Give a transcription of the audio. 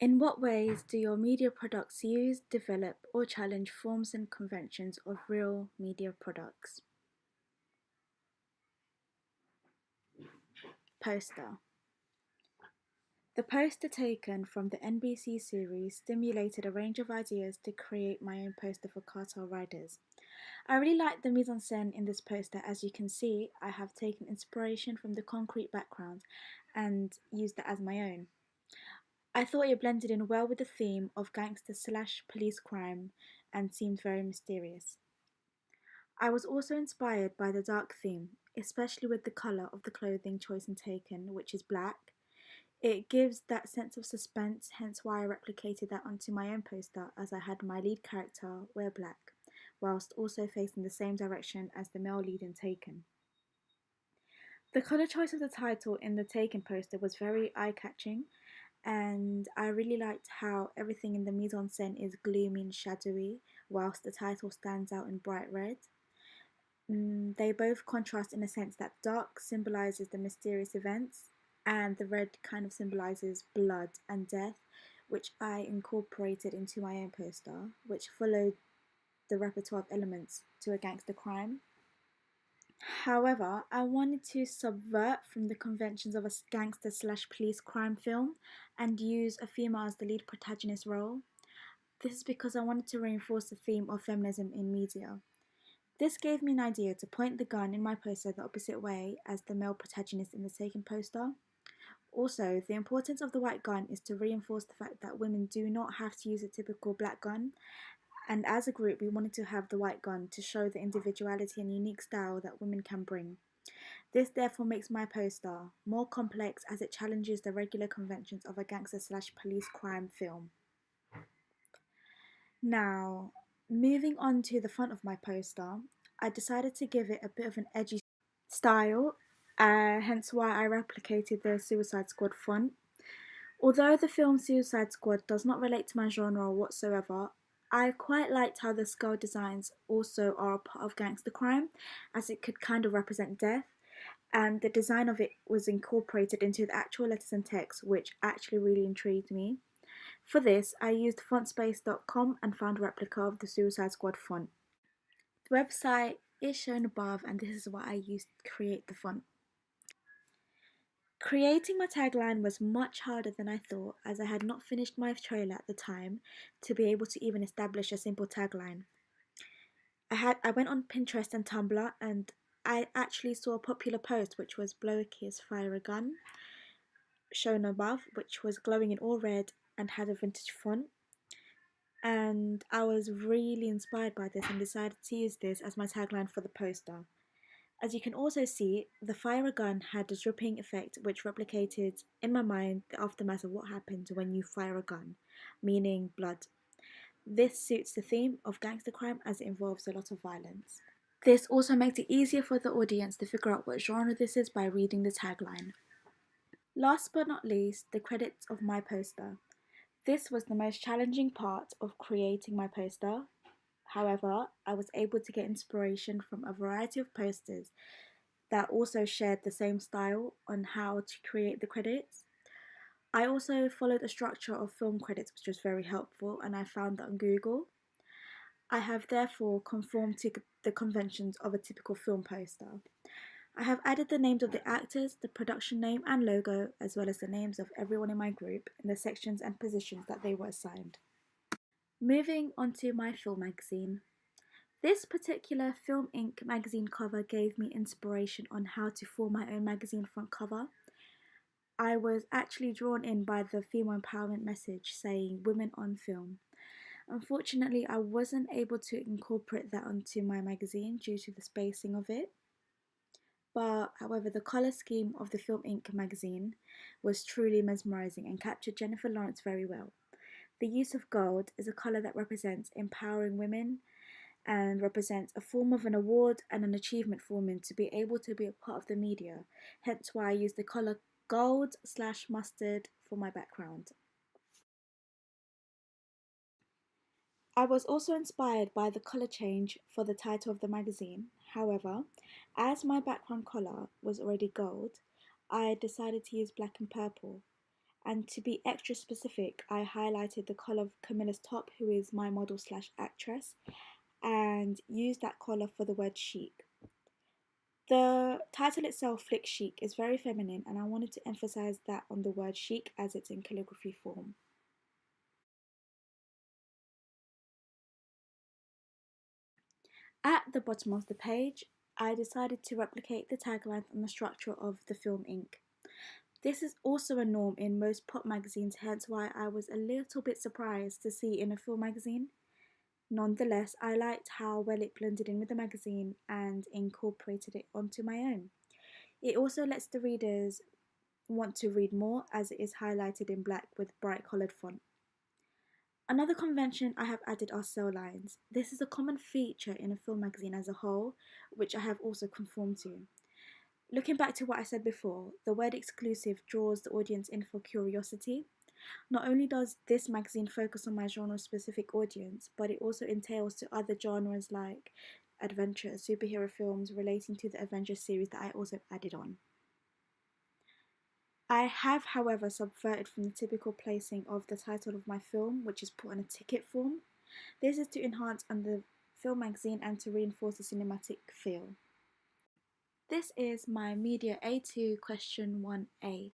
In what ways do your media products use, develop, or challenge forms and conventions of real media products? Poster. The poster taken from the NBC series stimulated a range of ideas to create my own poster for Cartel Riders. I really like the mise en scène in this poster. As you can see, I have taken inspiration from the concrete background and used that as my own. I thought it blended in well with the theme of gangster slash police crime and seemed very mysterious. I was also inspired by the dark theme, especially with the colour of the clothing chosen taken, which is black. It gives that sense of suspense, hence why I replicated that onto my own poster as I had my lead character wear black, whilst also facing the same direction as the male lead in Taken. The colour choice of the title in the Taken poster was very eye-catching, and I really liked how everything in the mise en scène is gloomy and shadowy, whilst the title stands out in bright red. They both contrast in a sense that dark symbolizes the mysterious events, and the red kind of symbolizes blood and death, which I incorporated into my own poster, which followed the repertoire of elements to a gangster crime. However, I wanted to subvert from the conventions of a gangster slash police crime film and use a female as the lead protagonist role. This is because I wanted to reinforce the theme of feminism in media. This gave me an idea to point the gun in my poster the opposite way as the male protagonist in the Taken poster. Also, the importance of the white gun is to reinforce the fact that women do not have to use a typical black gun, and as a group, we wanted to have the white gun to show the individuality and unique style that women can bring. This therefore makes my poster more complex as it challenges the regular conventions of a gangster slash police crime film. Now, moving on to the front of my poster, I decided to give it a bit of an edgy style, hence why I replicated the Suicide Squad font. Although the film Suicide Squad does not relate to my genre whatsoever, I quite liked how the skull designs also are a part of gangster crime, as it could kind of represent death, and the design of it was incorporated into the actual letters and text, which actually really intrigued me. For this, I used fontspace.com and found a replica of the Suicide Squad font. The website is shown above, and this is what I used to create the font. Creating my tagline was much harder than I thought, as I had not finished my trailer at the time to be able to even establish a simple tagline. I went on Pinterest and Tumblr, and I actually saw a popular post which was "Blow a kiss, fire a gun," shown above, which was glowing in all red and had a vintage font. And I was really inspired by this and decided to use this as my tagline for the poster. As you can also see, the fire a gun had a dripping effect which replicated in my mind the aftermath of what happens when you fire a gun, meaning blood. This suits the theme of gangster crime as it involves a lot of violence. This also makes it easier for the audience to figure out what genre this is by reading the tagline. Last but not least, the credits of my poster. This was the most challenging part of creating my poster. However, I was able to get inspiration from a variety of posters that also shared the same style on how to create the credits. I also followed a structure of film credits, which was very helpful, and I found that on Google. I have therefore conformed to the conventions of a typical film poster. I have added the names of the actors, the production name and logo, as well as the names of everyone in my group in the sections and positions that they were assigned. Moving on to my film magazine. This particular Film Inc. magazine cover gave me inspiration on how to form my own magazine front cover. I was actually drawn in by the female empowerment message saying "Women on Film." Unfortunately, I wasn't able to incorporate that onto my magazine due to the spacing of it. But, however, the colour scheme of the Film Inc. magazine was truly mesmerising and captured Jennifer Lawrence very well. The use of gold is a colour that represents empowering women and represents a form of an award and an achievement for women to be able to be a part of the media, hence why I use the colour gold/mustard for my background. I was also inspired by the colour change for the title of the magazine. However, as my background colour was already gold, I decided to use black and purple, And to be extra specific, I highlighted the colour of Camilla's top, who is my model slash actress, and used that colour for the word chic. The title itself, Flick Chic, is very feminine, and I wanted to emphasize that on the word chic as it's in calligraphy form. At the bottom of the page, I decided to replicate the tagline and the structure of the film ink. This is also a norm in most pop magazines, hence why I was a little bit surprised to see in a film magazine. Nonetheless, I liked how well it blended in with the magazine and incorporated it onto my own. It also lets the readers want to read more as it is highlighted in black with bright coloured font. Another convention I have added are cell lines. This is a common feature in a film magazine as a whole, which I have also conformed to. Looking back to what I said before, the word exclusive draws the audience in for curiosity. Not only does this magazine focus on my genre-specific audience, but it also entails to other genres like adventure, superhero films relating to the Avengers series that I also added on. I have, however, subverted from the typical placing of the title of my film, which is put on a ticket form. This is to enhance on the film magazine and to reinforce the cinematic feel. This is my Media A2 question 1A.